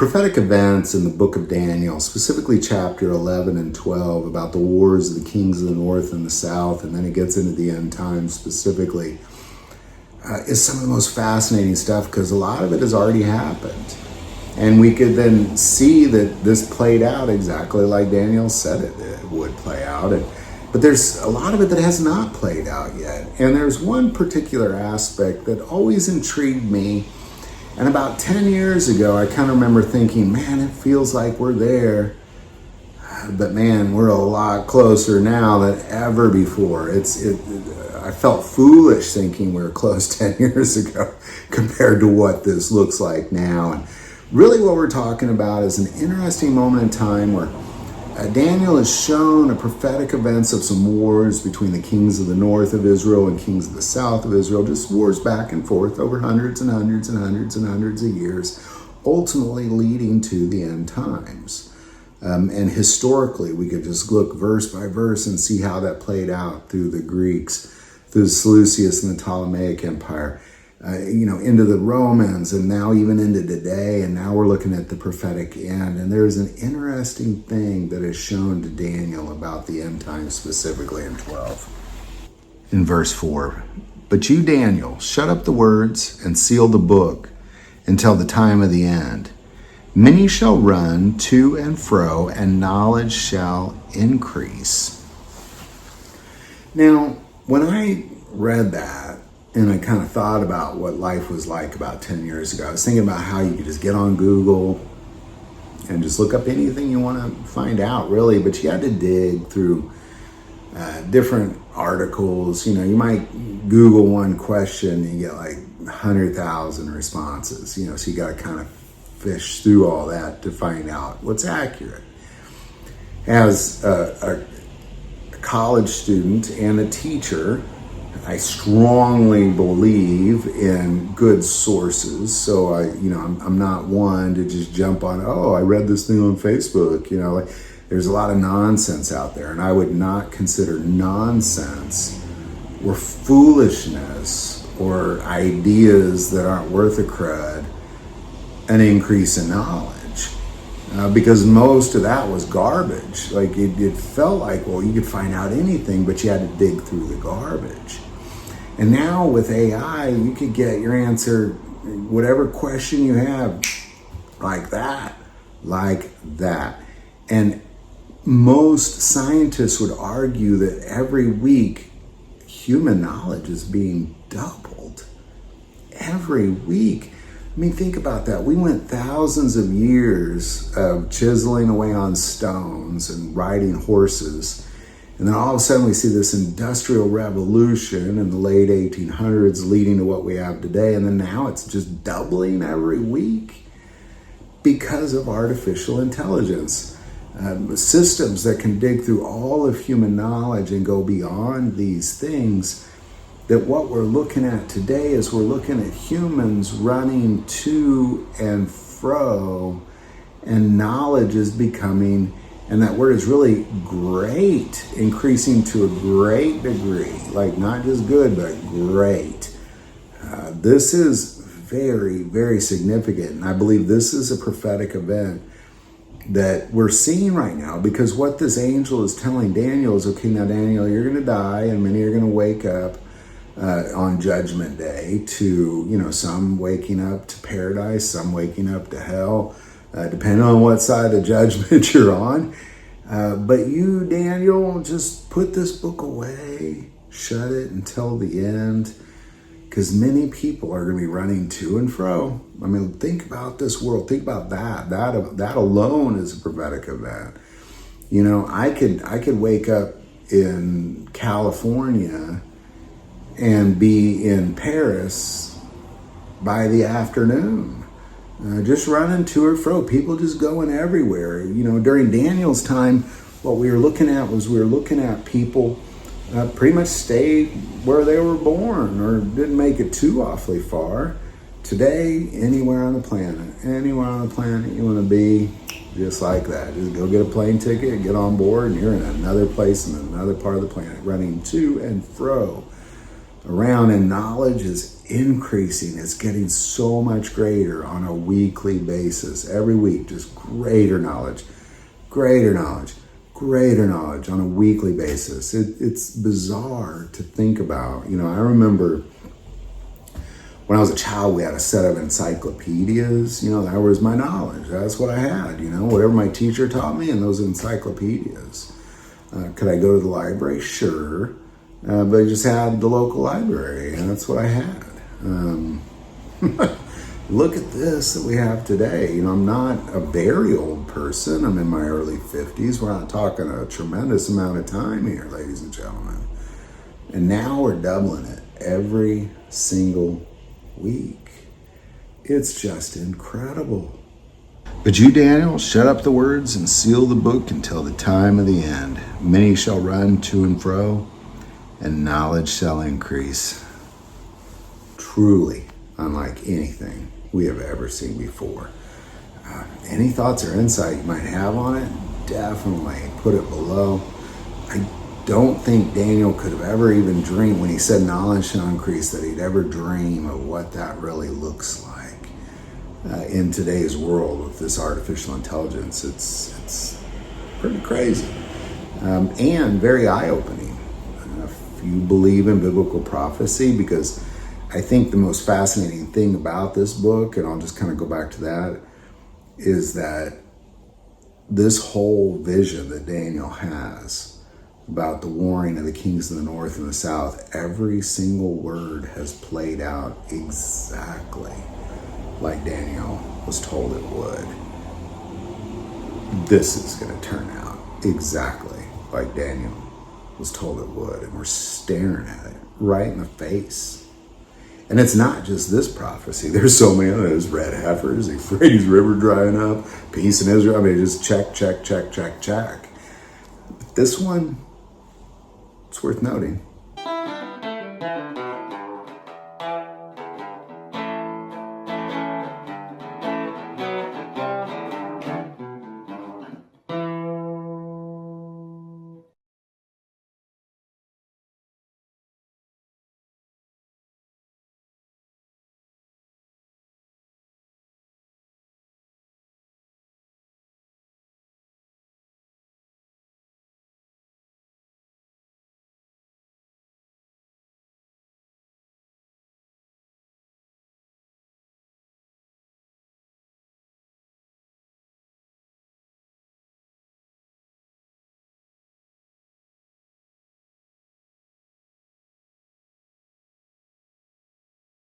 prophetic events in the book of Daniel, specifically chapter 11 and 12, about the wars of the kings of the north and the south, and then it gets into the end times specifically, is some of the most fascinating stuff because a lot of it has already happened. And we could then see that this played out exactly like Daniel said it would play out. But there's a lot of it that has not played out yet. And there's one particular aspect that always intrigued me. And about 10 years ago, I kind of remember thinking, man, it feels like we're there. But man, we're a lot closer now than ever before. I felt foolish thinking we were close 10 years ago compared to what this looks like now. And really what we're talking about is an interesting moment in time where Daniel has shown a prophetic events of some wars between the kings of the north of Israel and kings of the south of Israel, just wars back and forth over hundreds and hundreds and hundreds and hundreds of years, ultimately leading to the end times. And historically, we could just look verse by verse and see how that played out through the Greeks, through the Seleucus and the Ptolemaic Empire, into the Romans, and now even into today, and now we're looking at the prophetic end. And there's an interesting thing that is shown to Daniel about the end times, specifically in 12. In verse 4, "But you, Daniel, shut up the words and seal the book until the time of the end. Many shall run to and fro, and knowledge shall increase." Now, when I read that, and I kind of thought about what life was like about 10 years ago, I was thinking about how you could just get on Google and just look up anything you want to find out, really. But you had to dig through different articles. You might Google one question and you get like 100,000 responses, so you got to kind of fish through all that to find out what's accurate. As a college student and a teacher, I strongly believe in good sources. So I'm not one to just jump on, I read this thing on Facebook. There's a lot of nonsense out there, and I would not consider nonsense or foolishness or ideas that aren't worth a crud an increase in knowledge. Because most of that was garbage. Like it felt like, you could find out anything, but you had to dig through the garbage. And now with AI, you could get your answer, whatever question you have, like that. And most scientists would argue that every week, human knowledge is being doubled. Every week. I mean, think about that. We went thousands of years of chiseling away on stones and riding horses. And then all of a sudden we see this industrial revolution in the late 1800s leading to what we have today. And then now it's just doubling every week because of artificial intelligence. Systems that can dig through all of human knowledge and go beyond these things. That what we're looking at today is we're looking at humans running to and fro, and knowledge is becoming, and that word is really great, increasing to a great degree, like not just good, but great. This is very, very significant, and I believe this is a prophetic event that we're seeing right now, because what this angel is telling Daniel is, okay, now Daniel, you're going to die, and many are going to wake up on Judgment Day to, some waking up to paradise, some waking up to hell, depending on what side of judgment you're on. But you, Daniel, just put this book away, shut it until the end, because many people are going to be running to and fro. I mean, think about this world. Think about that. That alone is a prophetic event. I could wake up in California and be in Paris by the afternoon, just running to or fro, people just going everywhere. During Daniel's time, what we were looking at people pretty much stayed where they were born or didn't make it too awfully far. Today, anywhere on the planet you want to be, just like that. Just go get a plane ticket, get on board, and you're in another place in another part of the planet, running to and fro. around, and knowledge is increasing. It's getting so much greater on a weekly basis. Every week, just greater knowledge, greater knowledge, greater knowledge on a weekly basis. It's bizarre to think about. You know, I remember when I was a child, we had a set of encyclopedias. You know, that was my knowledge. That's what I had, you know, whatever my teacher taught me in those encyclopedias. Could I go to the library? Sure. But I just had the local library, and that's what I had. Look at this that we have today. You know, I'm not a very old person. I'm in my early 50s. We're not talking a tremendous amount of time here, ladies and gentlemen. And now we're doubling it every single week. It's just incredible. But you, Daniel, shut up the words and seal the book until the time of the end. Many shall run to and fro, and knowledge shall increase. Truly unlike anything we have ever seen before. Any thoughts or insight you might have on it, definitely put it below. I don't think Daniel could have ever even dreamed, when he said knowledge shall increase, that he'd ever dream of what that really looks like in today's world with this artificial intelligence. It's pretty crazy and very eye-opening. If you believe in biblical prophecy, because I think the most fascinating thing about this book, and I'll just kind of go back to that, is that this whole vision that Daniel has about the warring of the kings of the north and the south, every single word has played out exactly like Daniel was told it would. This is going to turn out exactly like Daniel was told it would, and we're staring at it right in the face. And it's not just this prophecy. There's so many others. Red heifers, the Euphrates River drying up, peace in Israel. I mean, just check, check, check, check, check. But this one, it's worth noting.